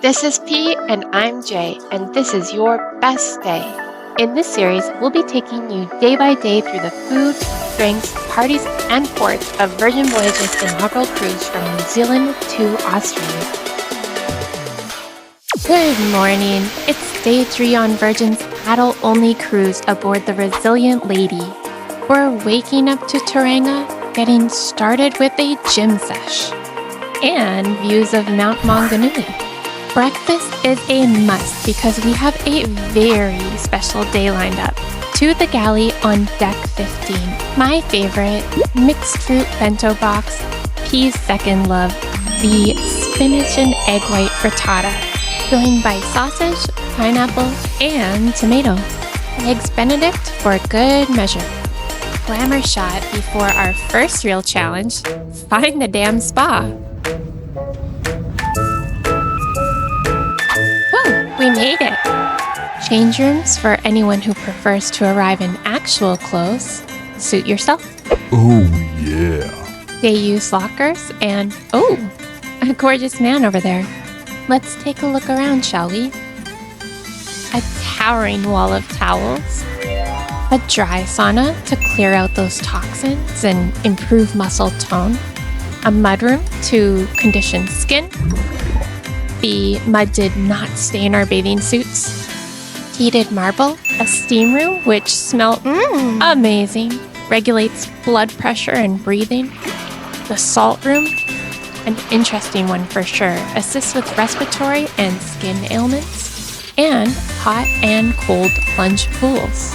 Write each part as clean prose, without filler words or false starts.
This is P and I'm J, and this is your best day. In this series, we'll be taking you day by day through the food, drinks, parties, and ports of Virgin Voyages inaugural cruise from New Zealand to Australia. Good morning. It's day 3 on Virgin's adult-only cruise aboard the Resilient Lady. We're waking up to TAURANGA, getting started with a gym sesh, and views of Mount Maunganui. Breakfast is a must because we have a very special day lined up. To the galley on deck 15. My favorite, mixed fruit bento box, P's second love, the spinach and egg white frittata, filling by sausage, pineapple, and tomato. Eggs Benedict for good measure. Glamour shot before our first real challenge, find the damn spa. We made it! Change rooms for anyone who prefers to arrive in actual clothes. Suit yourself. Oh yeah. They use lockers and, oh, a gorgeous man over there. Let's take a look around, shall we? A towering wall of towels. A dry sauna to clear out those toxins and improve muscle tone. A mudroom to condition skin. The mud did not stain our bathing suits. Heated marble, a steam room which smelled amazing, regulates blood pressure and breathing. The salt room, an interesting one for sure, assists with respiratory and skin ailments. And hot and cold plunge pools.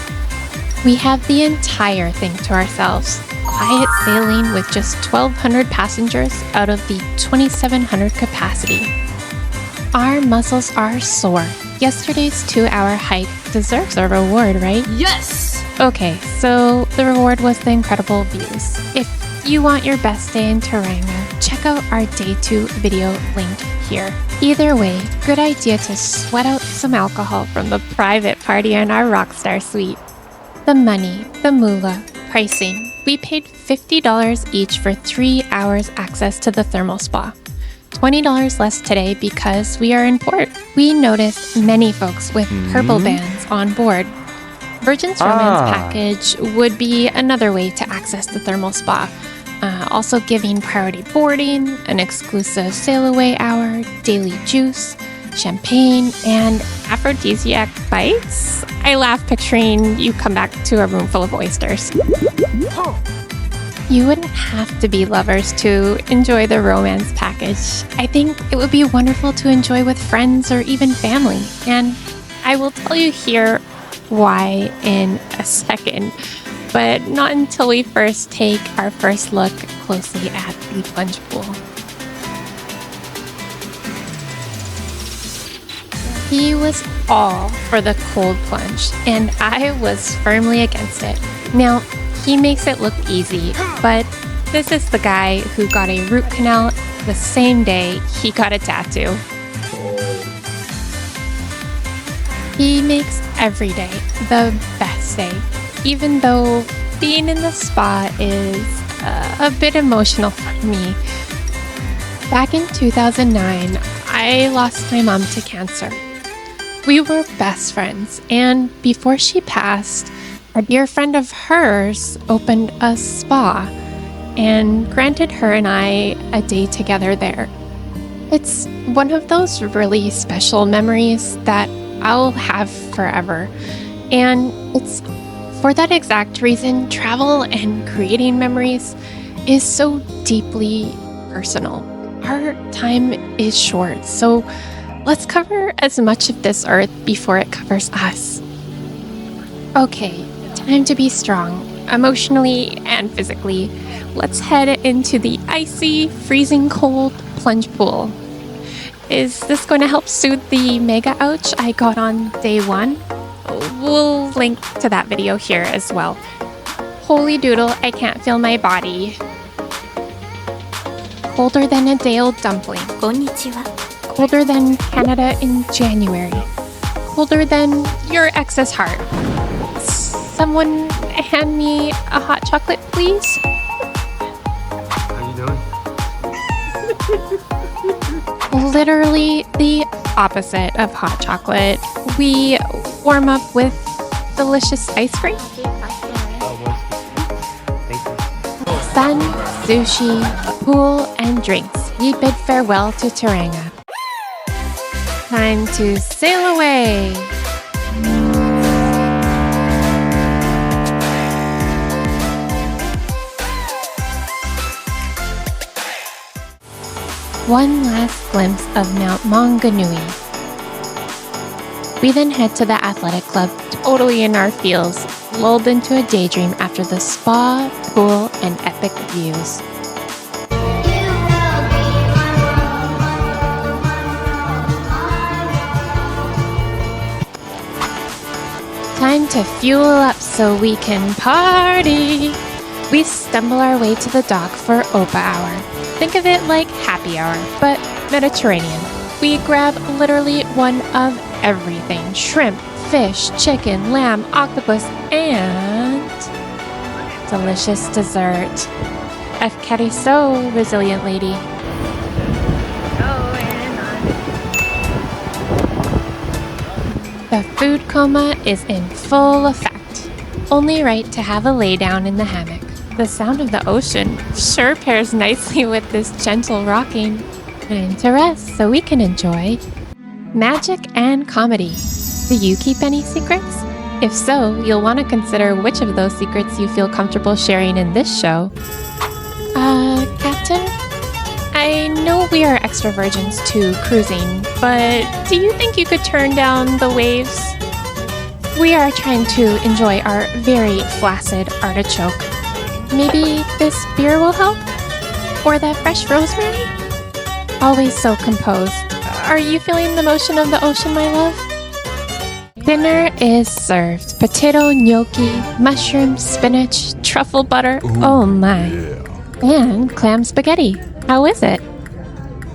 We have the entire thing to ourselves. Quiet sailing with just 1,200 passengers out of the 2,700 capacity. Our muscles are sore. Yesterday's 2-hour hike deserves a reward, right? Yes! Okay, so the reward was the incredible views. If you want your best day in TAURANGA, check out our Day 2 video linked here. Either way, good idea to sweat out some alcohol from the private party in our rockstar suite. The money, the moolah, pricing. We paid $50 each for 3 hours access to the thermal spa. $20 less today because we are in port. We noticed many folks with purple bands on board. Virgin's Romance package would be another way to access the thermal spa. Also giving priority boarding, an exclusive sail away hour, daily juice, champagne, and aphrodisiac bites. I laugh picturing you come back to a room full of oysters. You wouldn't have to be lovers to enjoy the romance package. I think it would be wonderful to enjoy with friends or even family. And I will tell you here why in a second, but not until we first take our first look closely at the plunge pool. He was all for the cold plunge, and I was firmly against it. Now, he makes it look easy, but this is the guy who got a root canal the same day he got a tattoo. He makes every day the best day, even though being in the spa is a bit emotional for me. Back in 2009, I lost my mom to cancer. We were best friends, and before she passed, a dear friend of hers opened a spa and granted her and I a day together there. It's one of those really special memories that I'll have forever. And it's for that exact reason travel and creating memories is so deeply personal. Our time is short, so let's cover as much of this earth before it covers us. Okay. Time to be strong, emotionally and physically. Let's head into the icy, freezing cold plunge pool. Is this going to help soothe the mega ouch I got on day 1? We'll link to that video here as well. Holy doodle, I can't feel my body. Colder than a day-old dumpling. Konnichiwa. Colder than Canada in January. Colder than your ex's heart. Someone hand me a hot chocolate, please? How you doing? literally the opposite of hot chocolate. We warm up with delicious ice cream. Sun, sushi, pool, and drinks. We bid farewell to Tauranga. Time to sail away! One last glimpse of Mount Maunganui. We then head to the athletic club, totally in our feels, lulled into a daydream after the spa, pool, and epic views. Time to fuel up so we can party! We stumble our way to the dock for Opa Hour. Think of it like happy hour, but Mediterranean. We grab literally one of everything. Shrimp, fish, chicken, lamb, octopus, and delicious dessert. Afkari so resilient lady. The food coma is in full effect. Only right to have a lay down in the hammock. The sound of the ocean sure pairs nicely with this gentle rocking. Time to rest so we can enjoy magic and comedy. Do you keep any secrets? If so, you'll want to consider which of those secrets you feel comfortable sharing in this show. Captain? I know we are extra virgins to cruising, but do you think you could turn down the waves? We are trying to enjoy our very flaccid artichoke. Maybe this beer will help? Or that fresh rosemary? Always so composed. Are you feeling the motion of the ocean, my love? Dinner is served. Potato gnocchi, mushroom, spinach, truffle butter. Ooh, oh my. Yeah. And clam spaghetti. How is it?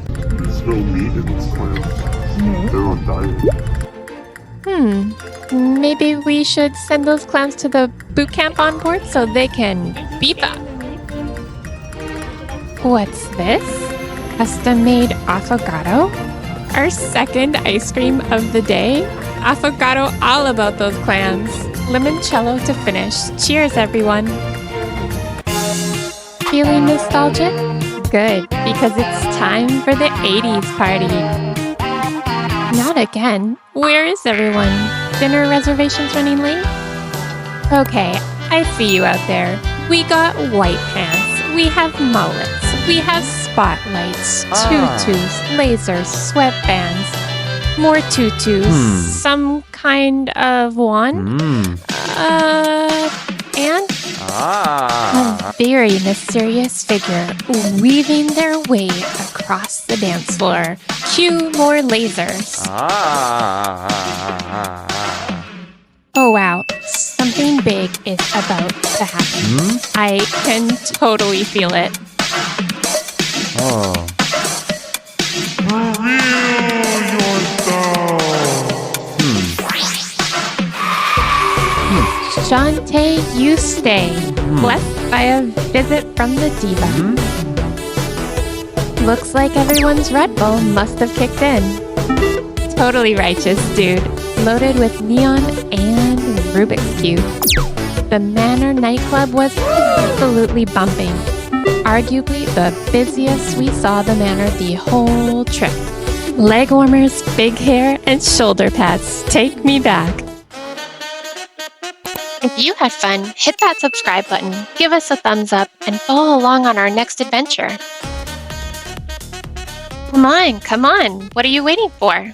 There's no meat in these clams. They're on diet. Maybe we should send those clams to the boot camp on board so they can beef up. What's this? Custom-made affogato? Our second ice cream of the day? Affogato all about those clams. Limoncello to finish. Cheers, everyone. Feeling nostalgic? Good, because it's time for the 80s party. Not again. Where is everyone? Dinner reservations running late? Okay, I see you out there. We got white pants. We have mullets. We have spotlights, tutus, lasers, sweatbands, more tutus, some kind of wand, and a very mysterious figure weaving their way across the dance floor. Cue more lasers. Oh wow, something big is about to happen. I can totally feel it. Shantae, you stay. Blessed by a visit from the diva. Looks like everyone's Red Bull must have kicked in. Totally righteous, dude. Loaded with neon and Rubik's Cube. The Manor nightclub was absolutely bumping. Arguably the busiest we saw the Manor the whole trip. Leg warmers, big hair, and shoulder pads take me back. If you had fun, hit that subscribe button, give us a thumbs up, and follow along on our next adventure. Come on, what are you waiting for?